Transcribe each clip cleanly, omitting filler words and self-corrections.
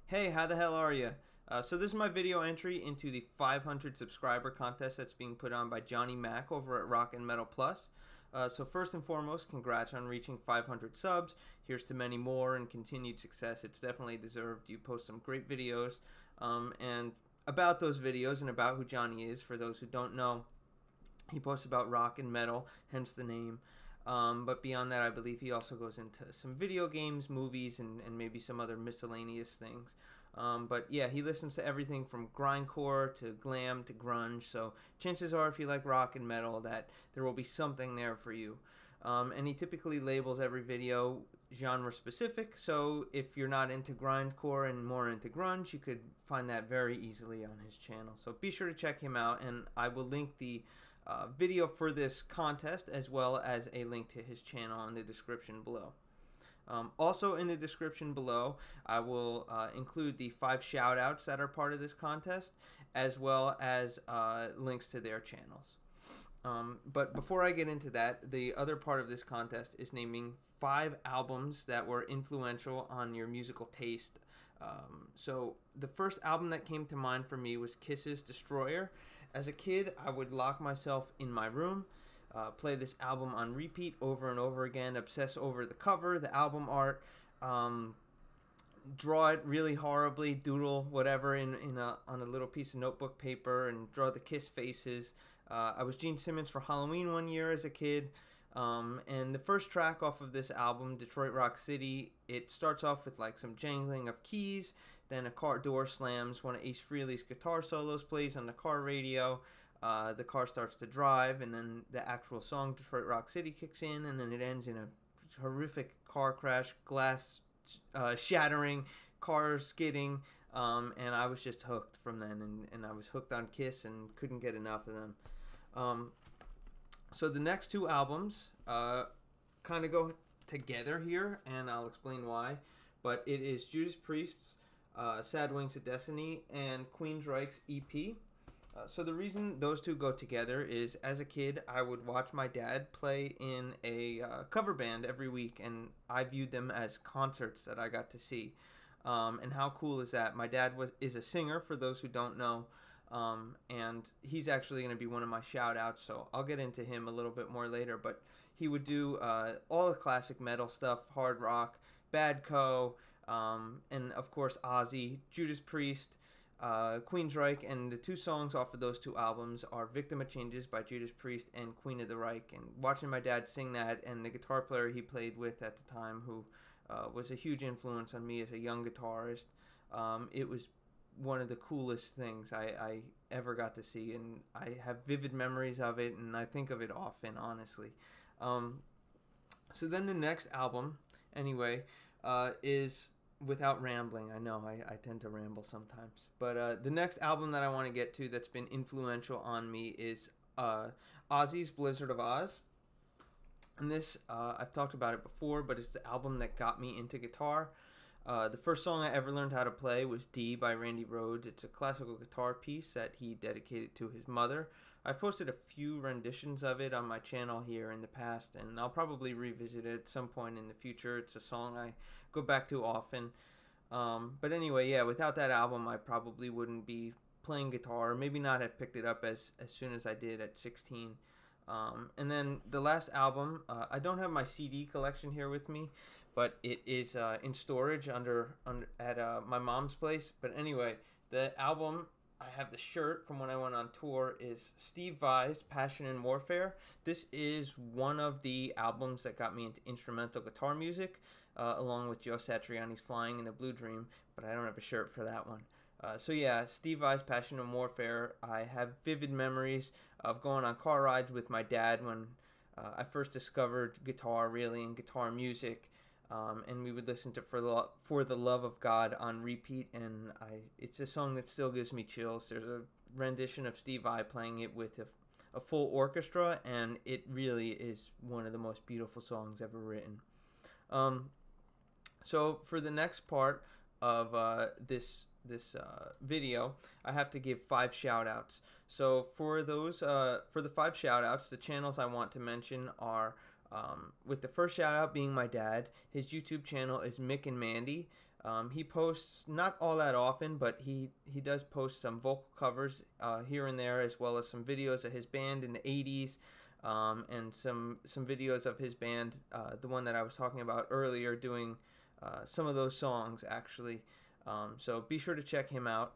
Hey, how the hell are you? So this is my video entry into the 500 subscriber contest that's being put on by Johnny Mac over at Rock and Metal Plus. So first and foremost, congrats on reaching 500 subs. Here's to many more and continued success. It's definitely deserved. You post some great videos. And about those videos and about who Johnny is, for those who don't know, he posts about rock and metal, hence the name. But beyond that, I believe he also goes into some video games, movies, and maybe some other miscellaneous things. But yeah, he listens to everything from grindcore to glam to grunge. So chances are, if you like rock and metal, that there will be something there for you. And he typically labels every video genre specific. So if you're not into grindcore and more into grunge, you could find that very easily on his channel. So be sure to check him out, and I will link the video for this contest as well as a link to his channel in the description below. Also in the description below, I will include the 5 shoutouts that are part of this contest, as well as links to their channels. But before I get into that, the other part of this contest is naming 5 albums that were influential on your musical taste. So the first album that came to mind for me was Kiss's Destroyer. As a kid, I would lock myself in my room, play this album on repeat over and over again, obsess over the cover, the album art, draw it really horribly, doodle whatever on a little piece of notebook paper, and draw the Kiss faces. I was Gene Simmons for Halloween one year as a kid, and the first track off of this album, Detroit Rock City, it starts off with like some jangling of keys. Then a car door slams, one of Ace Frehley's guitar solos plays on the car radio. The car starts to drive, and then the actual song Detroit Rock City kicks in, and then it ends in a horrific car crash, glass shattering, cars skidding, and I was just hooked from then, and I was hooked on Kiss and couldn't get enough of them. So the next 2 albums kind of go together here, and I'll explain why. But it is Judas Priest's Sad Wings of Destiny and Queensryche's EP. So the reason those 2 go together is, as a kid, I would watch my dad play in a cover band every week, and I viewed them as concerts that I got to see. And how cool is that? My dad is a singer, for those who don't know, and he's actually going to be one of my shout-outs, so I'll get into him a little bit more later. But he would do all the classic metal stuff, hard rock, Bad Co., and of course Ozzy, Judas Priest, Queensryche, and the 2 songs off of those 2 albums are Victim of Changes by Judas Priest and Queen of the Reich. And watching my dad sing that, and the guitar player he played with at the time, who was a huge influence on me as a young guitarist, it was one of the coolest things I ever got to see, and I have vivid memories of it, and I think of it often, honestly. So then the next album, anyway, is, without rambling, I know I tend to ramble sometimes, but the next album that I want to get to that's been influential on me is Ozzy's Blizzard of Oz. And this, I've talked about it before, but it's the album that got me into guitar. The first song I ever learned how to play was D by Randy Rhoads. It's a classical guitar piece that he dedicated to his mother. I've posted a few renditions of it on my channel here in the past, and I'll probably revisit it at some point in the future. It's a song I go back to often. But anyway, yeah, without that album, I probably wouldn't be playing guitar, or maybe not have picked it up as soon as I did at 16. And then the last album, I don't have my CD collection here with me, but it is in storage at my mom's place. But anyway, the album, I have the shirt from when I went on tour, is Steve Vai's Passion and Warfare. This is one of the albums that got me into instrumental guitar music, along with Joe Satriani's Flying in a Blue Dream, but I don't have a shirt for that one. So yeah, Steve Vai's Passion and Warfare. I have vivid memories of going on car rides with my dad when I first discovered guitar, really, and guitar music. And we would listen to For the Love of God on repeat, and it's a song that still gives me chills. There's a rendition of Steve Vai playing it with a full orchestra, and it really is one of the most beautiful songs ever written. So for the next part of this video, I have to give 5 shout-outs. So for those for the 5 shout-outs, the channels I want to mention are, with the first shout out being my dad. His YouTube channel is Mick and Mandy. He posts not all that often, but he does post some vocal covers here and there, as well as some videos of his band in the 80s, and some videos of his band, the one that I was talking about earlier, doing some of those songs actually. So be sure to check him out.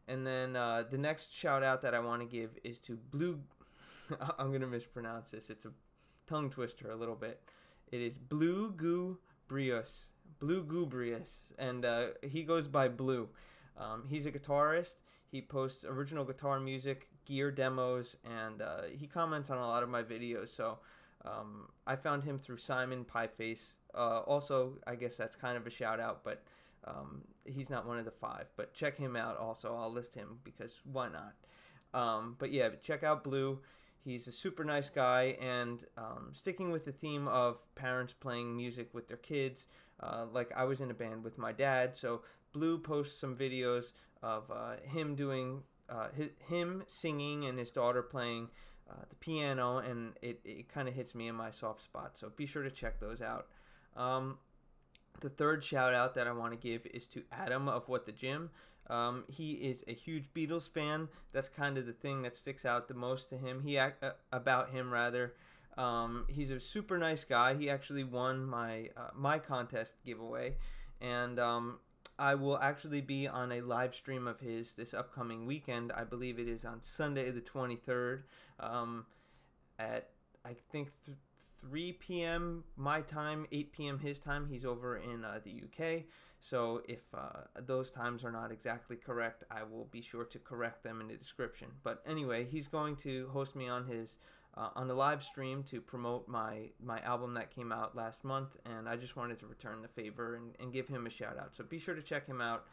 And then the next shout out that I want to give is to Blue. I'm gonna mispronounce this. It's a tongue twister a little bit. It is Blue Gubrius. Blue Gubrius, and he goes by Blue. He's a guitarist. He posts original guitar music, gear demos, and he comments on a lot of my videos. So I found him through Simon Pieface. Also, I guess that's kind of a shout out, but he's not one of the 5. But check him out also. I'll list him because why not? But yeah, check out Blue. He's a super nice guy, and sticking with the theme of parents playing music with their kids, like I was in a band with my dad, so Blue posts some videos of him doing him singing and his daughter playing the piano, and it kind of hits me in my soft spot, so be sure to check those out. The third shout out that I want to give is to Adam of What the Gym. He is a huge Beatles fan. That's kind of the thing that sticks out the most to him. About him rather. He's a super nice guy. He actually won my contest giveaway, and I will actually be on a live stream of his this upcoming weekend. I believe it is on Sunday the 23rd, at I think 3 p.m. my time, 8 p.m. his time. He's over in the UK. So if those times are not exactly correct, I will be sure to correct them in the description. But anyway, he's going to host me on his on the live stream to promote my album that came out last month, and I just wanted to return the favor and give him a shout out. So be sure to check him out.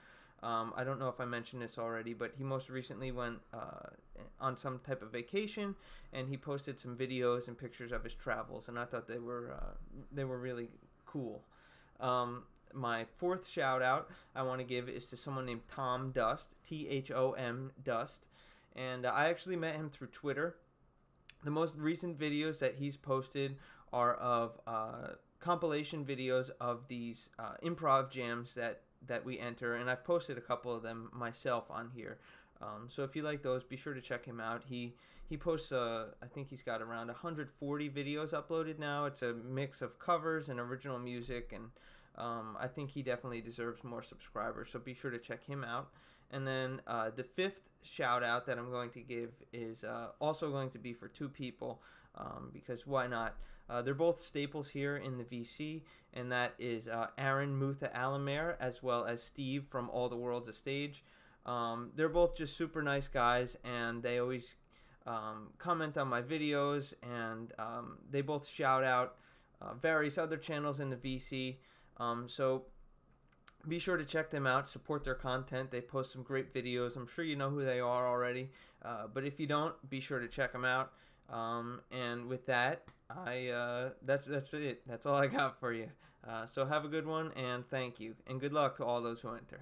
I don't know if I mentioned this already, but he most recently went on some type of vacation, and he posted some videos and pictures of his travels, and I thought they were really cool. My fourth shout out I want to give is to someone named Tom Dust, Thom Dust, and I actually met him through Twitter. The most recent videos that he's posted are of compilation videos of these improv jams that we enter, and I've posted a couple of them myself on here. So if you like those, be sure to check him out. He posts, I think he's got around 140 videos uploaded now. It's a mix of covers and original music, and I think he definitely deserves more subscribers, so be sure to check him out. And then the fifth shout out that I'm going to give is also going to be for 2 people, because why not? They're both staples here in the VC, and that is Aaron Mutha Alamere as well as Steve from All the World's a Stage. They're both just super nice guys, and they always comment on my videos, and they both shout out various other channels in the VC. So be sure to check them out, support their content. They post some great videos. I'm sure you know who they are already, but if you don't, be sure to check them out. And with that, that's it. That's all I got for you. So have a good one, and thank you, and good luck to all those who enter.